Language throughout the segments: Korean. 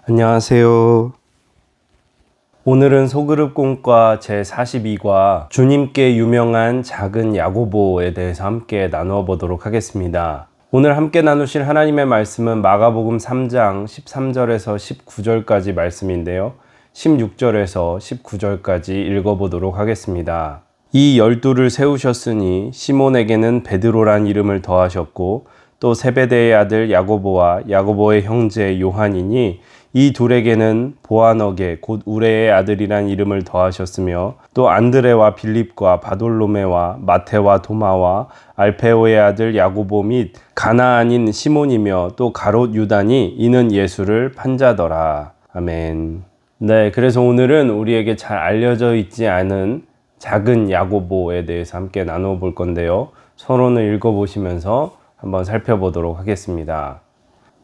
안녕하세요. 오늘은 소그룹 공과 제42과 주님께 유명한 작은 야고보에 대해서 함께 나누어 보도록 하겠습니다. 오늘 함께 나누실 하나님의 말씀은 마가복음 3장 13절에서 19절까지 말씀인데요. 16절에서 19절까지 읽어보도록 하겠습니다. 이 12를 세우셨으니 시몬에게는 베드로란 이름을 더하셨고 또 세베대의 아들 야고보와 야고보의 형제 요한이니 이 둘에게는 보아너게 곧 우레의 아들이란 이름을 더하셨으며 또 안드레와 빌립과 바돌로메와 마테와 도마와 알페오의 아들 야고보 및 가나안인 시몬이며 또 가롯 유다니 이는 예수를 판자더라. 아멘. 네, 그래서 오늘은 우리에게 잘 알려져 있지 않은 작은 야고보에 대해서 함께 나누어 볼 건데요. 서론을 읽어보시면서 한번 살펴보도록 하겠습니다.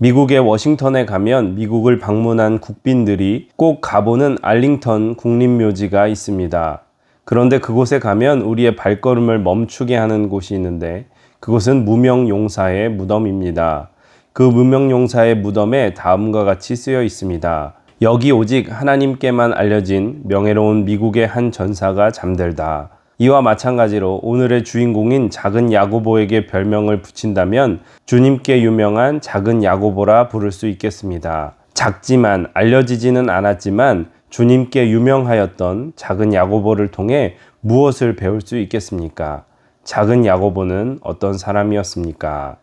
미국의 워싱턴에 가면 미국을 방문한 국빈들이 꼭 가보는 알링턴 국립묘지가 있습니다. 그런데 그곳에 가면 우리의 발걸음을 멈추게 하는 곳이 있는데 그곳은 무명용사의 무덤입니다. 그 무명용사의 무덤에 다음과 같이 쓰여 있습니다. 여기 오직 하나님께만 알려진 명예로운 미국의 한 전사가 잠들다. 이와 마찬가지로 오늘의 주인공인 작은 야고보에게 별명을 붙인다면 주님께 유명한 작은 야고보라 부를 수 있겠습니다. 작지만 알려지지는 않았지만 주님께 유명하였던 작은 야고보를 통해 무엇을 배울 수 있겠습니까? 작은 야고보는 어떤 사람이었습니까?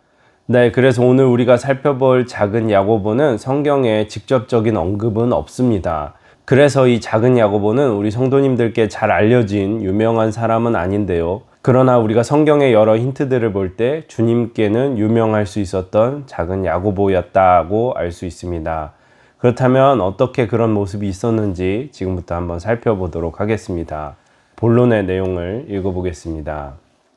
네, 그래서 오늘 우리가 살펴볼 작은 야고보는 성경에 직접적인 언급은 없습니다. 그래서 이 작은 야고보는 우리 성도님들께 잘 알려진 유명한 사람은 아닌데요. 그러나 우리가 성경의 여러 힌트들을 볼 때 주님께는 유명할 수 있었던 작은 야고보였다고 알 수 있습니다. 그렇다면 어떻게 그런 모습이 있었는지 지금부터 한번 살펴보도록 하겠습니다. 본론의 내용을 읽어보겠습니다.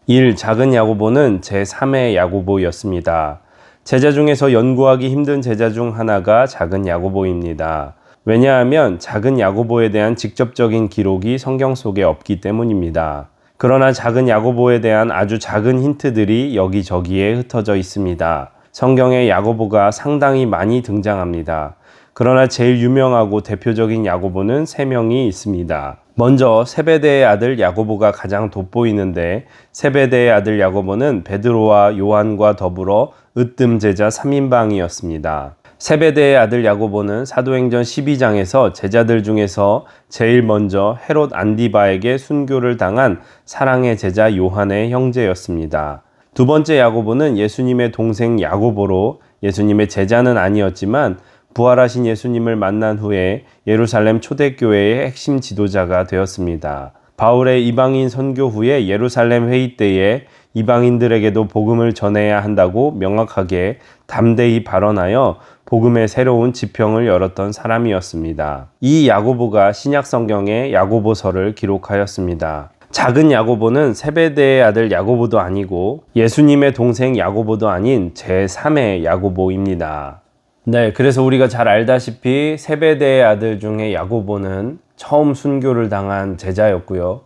1. 작은 야고보는 제3의 야고보였습니다. 제자 중에서 연구하기 힘든 제자 중 하나가 작은 야고보입니다. 왜냐하면 작은 야고보에 대한 직접적인 기록이 성경 속에 없기 때문입니다. 그러나 작은 야고보에 대한 아주 작은 힌트들이 여기저기에 흩어져 있습니다. 성경에 야고보가 상당히 많이 등장합니다. 그러나 제일 유명하고 대표적인 야고보는 3명이 있습니다. 먼저 세베대의 아들 야고보가 가장 돋보이는데 세베대의 아들 야고보는 베드로와 요한과 더불어 으뜸 제자 3인방이었습니다. 세베대의 아들 야고보는 사도행전 12장에서 제자들 중에서 제일 먼저 헤롯 안디바에게 순교를 당한 사랑의 제자 요한의 형제였습니다. 두 번째 야고보는 예수님의 동생 야고보로 예수님의 제자는 아니었지만 부활하신 예수님을 만난 후에 예루살렘 초대교회의 핵심 지도자가 되었습니다. 바울의 이방인 선교 후에 예루살렘 회의 때에 이방인들에게도 복음을 전해야 한다고 명확하게 담대히 발언하여 복음의 새로운 지평을 열었던 사람이었습니다. 이 야고보가 신약 성경에 야고보서를 기록하였습니다. 작은 야고보는 세베대의 아들 야고보도 아니고 예수님의 동생 야고보도 아닌 제3의 야고보입니다. 네, 그래서 우리가 잘 알다시피 세베대의 아들 중에 야고보는 처음 순교를 당한 제자였고요.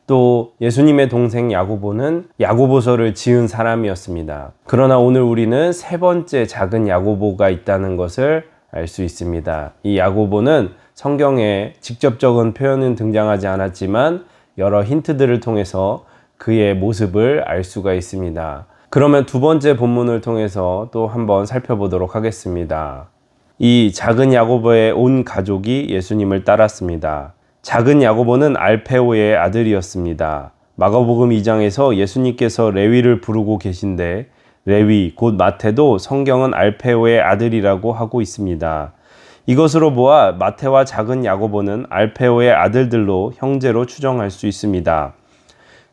또 예수님의 동생 야고보는 야고보서를 지은 사람이었습니다. 그러나 오늘 우리는 세 번째 작은 야고보가 있다는 것을 알 수 있습니다. 이 야고보는 성경에 직접적인 표현은 등장하지 않았지만 여러 힌트들을 통해서 그의 모습을 알 수가 있습니다. 그러면 두 번째 본문을 통해서 또 한번 살펴보도록 하겠습니다. 이 작은 야고보의 온 가족이 예수님을 따랐습니다. 작은 야고보는 알페오의 아들이었습니다. 마가복음 2장에서 예수님께서 레위를 부르고 계신데 레위 곧 마태도 성경은 알페오의 아들이라고 하고 있습니다. 이것으로 보아 마태와 작은 야고보는 알페오의 아들들로 형제로 추정할 수 있습니다.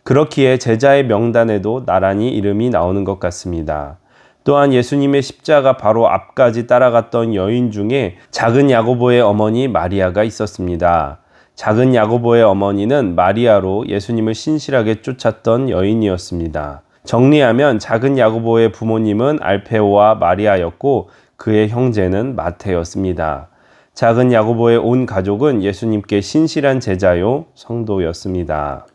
그렇기에 제자의 명단에도 나란히 이름이 나오는 것 같습니다. 또한 예수님의 십자가 바로 앞까지 따라갔던 여인 중에 작은 야고보의 어머니 마리아가 있었습니다. 작은 야고보의 어머니는 마리아로 예수님을 신실하게 쫓았던 여인이었습니다. 정리하면 작은 야고보의 부모님은 알페오와 마리아였고 그의 형제는 마태였습니다. 작은 야고보의 온 가족은 예수님께 신실한 제자요 성도였습니다.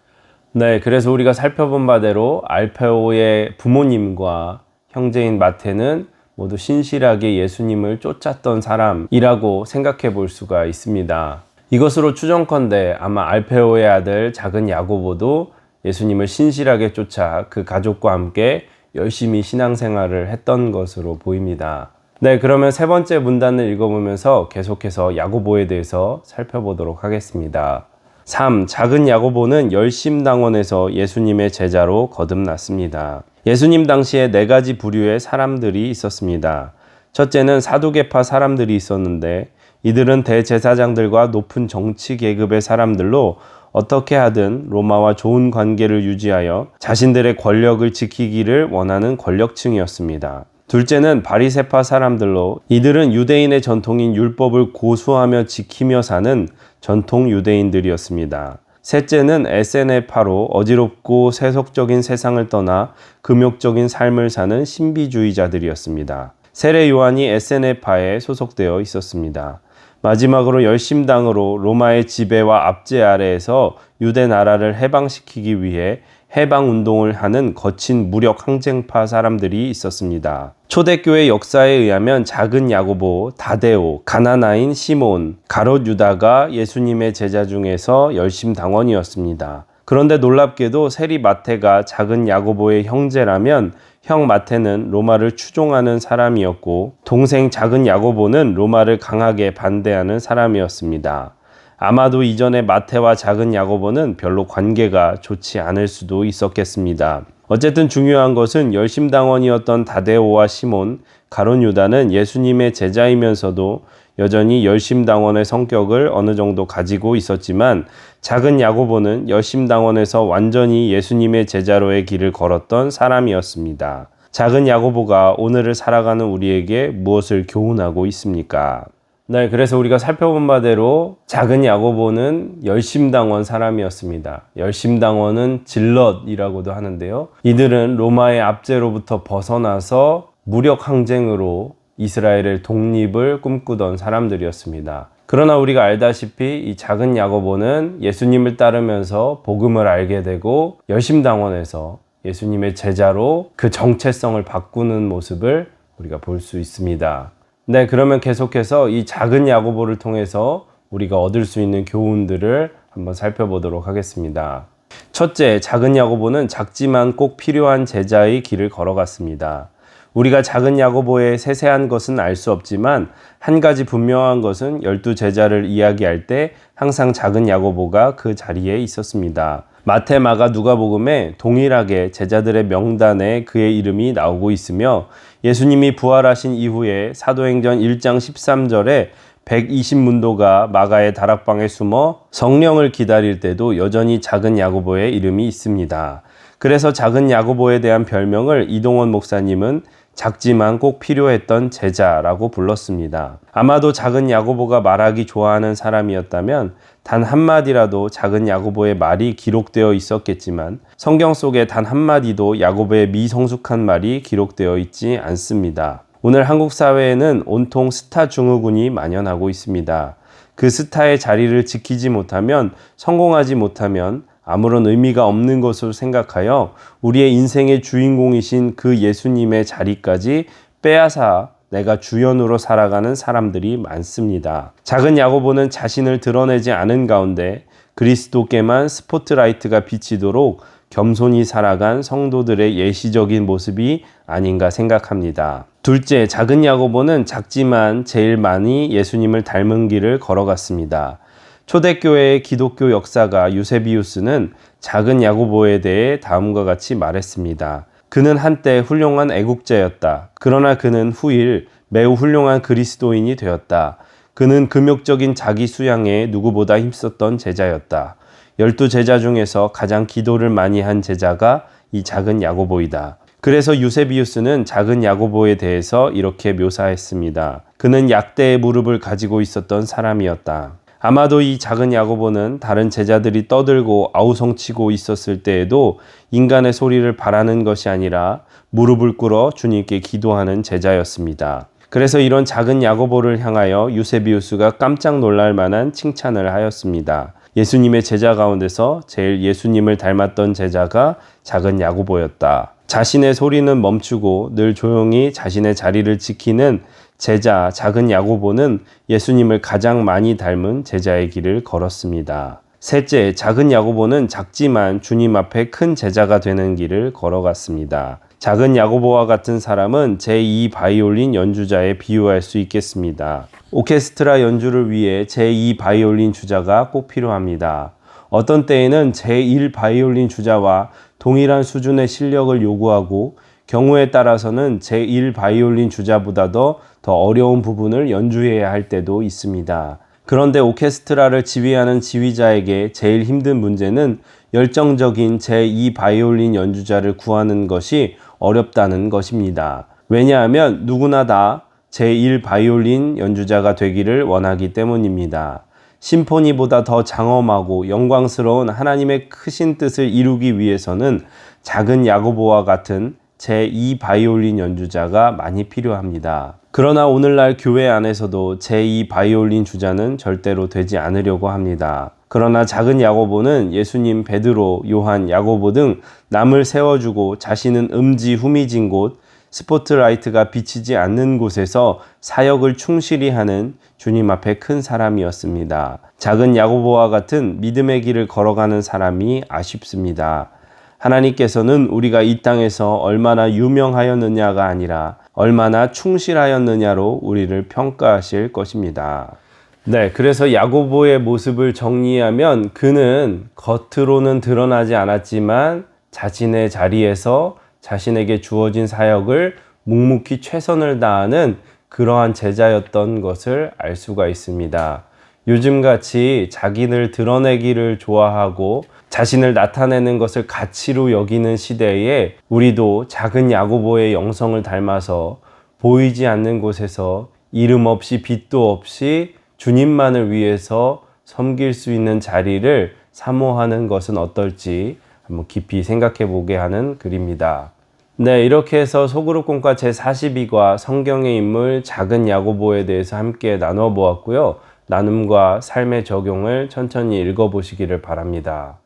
네, 그래서 우리가 살펴본 바대로 알페오의 부모님과 형제인 마태는 모두 신실하게 예수님을 쫓았던 사람이라고 생각해 볼 수가 있습니다. 이것으로 추정컨대 아마 알페오의 아들 작은 야고보도 예수님을 신실하게 쫓아 그 가족과 함께 열심히 신앙생활을 했던 것으로 보입니다. 네, 그러면 세 번째 문단을 읽어보면서 계속해서 야고보에 대해서 살펴보도록 하겠습니다. 3. 작은 야고보는 열심당원에서 예수님의 제자로 거듭났습니다. 예수님 당시에 4가지 부류의 사람들이 있었습니다. 첫째는 사두개파 사람들이 있었는데 이들은 대제사장들과 높은 정치 계급의 사람들로 어떻게 하든 로마와 좋은 관계를 유지하여 자신들의 권력을 지키기를 원하는 권력층이었습니다. 둘째는 바리새파 사람들로 이들은 유대인의 전통인 율법을 고수하며 지키며 사는 전통 유대인들이었습니다. 셋째는 에세네파로 어지럽고 세속적인 세상을 떠나 금욕적인 삶을 사는 신비주의자들이었습니다. 세례 요한이 에세네파에 소속되어 있었습니다. 마지막으로 열심당으로 로마의 지배와 압제 아래에서 유대 나라를 해방시키기 위해 해방운동을 하는 거친 무력 항쟁파 사람들이 있었습니다. 초대교회 역사에 의하면 작은 야고보, 다데오, 가나나인 시몬, 가롯 유다가 예수님의 제자 중에서 열심당원이었습니다. 그런데 놀랍게도 세리 마태가 작은 야고보의 형제라면 형 마태는 로마를 추종하는 사람이었고 동생 작은 야고보는 로마를 강하게 반대하는 사람이었습니다. 아마도 이전에 마태와 작은 야고보는 별로 관계가 좋지 않을 수도 있었겠습니다. 어쨌든 중요한 것은 열심당원이었던 다데오와 시몬, 가롯 유다는 예수님의 제자이면서도 여전히 열심당원의 성격을 어느 정도 가지고 있었지만 작은 야고보는 열심당원에서 완전히 예수님의 제자로의 길을 걸었던 사람이었습니다. 작은 야고보가 오늘을 살아가는 우리에게 무엇을 교훈하고 있습니까? 네, 그래서 우리가 살펴본 바대로 작은 야고보는 열심당원 사람이었습니다. 열심당원은 질럿이라고도 하는데요. 이들은 로마의 압제로부터 벗어나서 무력 항쟁으로 이스라엘의 독립을 꿈꾸던 사람들이었습니다. 그러나 우리가 알다시피 이 작은 야고보는 예수님을 따르면서 복음을 알게 되고 열심당원에서 예수님의 제자로 그 정체성을 바꾸는 모습을 우리가 볼 수 있습니다. 네, 그러면 계속해서 이 작은 야고보를 통해서 우리가 얻을 수 있는 교훈들을 한번 살펴보도록 하겠습니다. 첫째, 작은 야고보는 작지만 꼭 필요한 제자의 길을 걸어갔습니다. 우리가 작은 야고보의 세세한 것은 알 수 없지만 한 가지 분명한 것은 12제자를 이야기할 때 항상 작은 야고보가 그 자리에 있었습니다. 마태, 마가, 누가복음에 동일하게 제자들의 명단에 그의 이름이 나오고 있으며 예수님이 부활하신 이후에 사도행전 1장 13절에 120문도가 마가의 다락방에 숨어 성령을 기다릴 때도 여전히 작은 야고보의 이름이 있습니다. 그래서 작은 야고보에 대한 별명을 이동원 목사님은 작지만 꼭 필요했던 제자라고 불렀습니다. 아마도 작은 야고보가 말하기 좋아하는 사람이었다면 단 한마디라도 작은 야고보의 말이 기록되어 있었겠지만 성경 속에 단 한마디도 야고보의 미성숙한 말이 기록되어 있지 않습니다. 오늘 한국 사회에는 온통 스타 증후군이 만연하고 있습니다. 그 스타의 자리를 지키지 못하면, 성공하지 못하면 아무런 의미가 없는 것으로 생각하여 우리의 인생의 주인공이신 그 예수님의 자리까지 빼앗아 내가 주연으로 살아가는 사람들이 많습니다. 작은 야고보는 자신을 드러내지 않은 가운데 그리스도께만 스포트라이트가 비치도록 겸손히 살아간 성도들의 예시적인 모습이 아닌가 생각합니다. 둘째, 작은 야고보는 작지만 제일 많이 예수님을 닮은 길을 걸어갔습니다. 초대교회의 기독교 역사가 유세비우스는 작은 야고보에 대해 다음과 같이 말했습니다. 그는 한때 훌륭한 애국자였다. 그러나 그는 후일 매우 훌륭한 그리스도인이 되었다. 그는 금욕적인 자기 수양에 누구보다 힘썼던 제자였다. 12제자 중에서 가장 기도를 많이 한 제자가 이 작은 야고보이다. 그래서 유세비우스는 작은 야고보에 대해서 이렇게 묘사했습니다. 그는 약대의 무릎을 가지고 있었던 사람이었다. 아마도 이 작은 야고보는 다른 제자들이 떠들고 아우성치고 있었을 때에도 인간의 소리를 바라는 것이 아니라 무릎을 꿇어 주님께 기도하는 제자였습니다. 그래서 이런 작은 야고보를 향하여 유세비우스가 깜짝 놀랄 만한 칭찬을 하였습니다. 예수님의 제자 가운데서 제일 예수님을 닮았던 제자가 작은 야고보였다. 자신의 소리는 멈추고 늘 조용히 자신의 자리를 지키는 제자 작은 야고보는 예수님을 가장 많이 닮은 제자의 길을 걸었습니다. 셋째, 작은 야고보는 작지만 주님 앞에 큰 제자가 되는 길을 걸어갔습니다. 작은 야고보와 같은 사람은 제2 바이올린 연주자에 비유할 수 있겠습니다. 오케스트라 연주를 위해 제2 바이올린 주자가 꼭 필요합니다. 어떤 때에는 제1 바이올린 주자와 동일한 수준의 실력을 요구하고 경우에 따라서는 제1 바이올린 주자보다도 더 어려운 부분을 연주해야 할 때도 있습니다. 그런데 오케스트라를 지휘하는 지휘자에게 제일 힘든 문제는 열정적인 제2 바이올린 연주자를 구하는 것이 어렵다는 것입니다. 왜냐하면 누구나 다 제1 바이올린 연주자가 되기를 원하기 때문입니다. 심포니보다 더 장엄하고 영광스러운 하나님의 크신 뜻을 이루기 위해서는 작은 야고보와 같은 제2 바이올린 연주자가 많이 필요합니다. 그러나 오늘날 교회 안에서도 제2 바이올린 주자는 절대로 되지 않으려고 합니다. 그러나 작은 야고보는 예수님, 베드로, 요한, 야고보 등 남을 세워주고 자신은 후미진 곳, 스포트라이트가 비치지 않는 곳에서 사역을 충실히 하는 주님 앞에 큰 사람이었습니다. 작은 야고보와 같은 믿음의 길을 걸어가는 사람이 아쉽습니다. 하나님께서는 우리가 이 땅에서 얼마나 유명하였느냐가 아니라 얼마나 충실하였느냐로 우리를 평가하실 것입니다. 네, 그래서 야고보의 모습을 정리하면 그는 겉으로는 드러나지 않았지만 자신의 자리에서 자신에게 주어진 사역을 묵묵히 최선을 다하는 그러한 제자였던 것을 알 수가 있습니다. 요즘같이 자기를 드러내기를 좋아하고 자신을 나타내는 것을 가치로 여기는 시대에 우리도 작은 야고보의 영성을 닮아서 보이지 않는 곳에서 이름 없이 빛도 없이 주님만을 위해서 섬길 수 있는 자리를 사모하는 것은 어떨지 한번 깊이 생각해 보게 하는 글입니다. 네, 이렇게 해서 소그룹 공과 제42과 성경의 인물 작은 야고보에 대해서 함께 나눠 보았고요. 나눔과 삶의 적용을 천천히 읽어보시기를 바랍니다.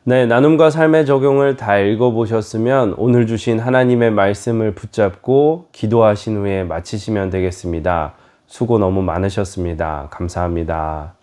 네, 나눔과 삶의 적용을 다 읽어보셨으면 오늘 주신 하나님의 말씀을 붙잡고 기도하신 후에 마치시면 되겠습니다. 수고 너무 많으셨습니다. 감사합니다.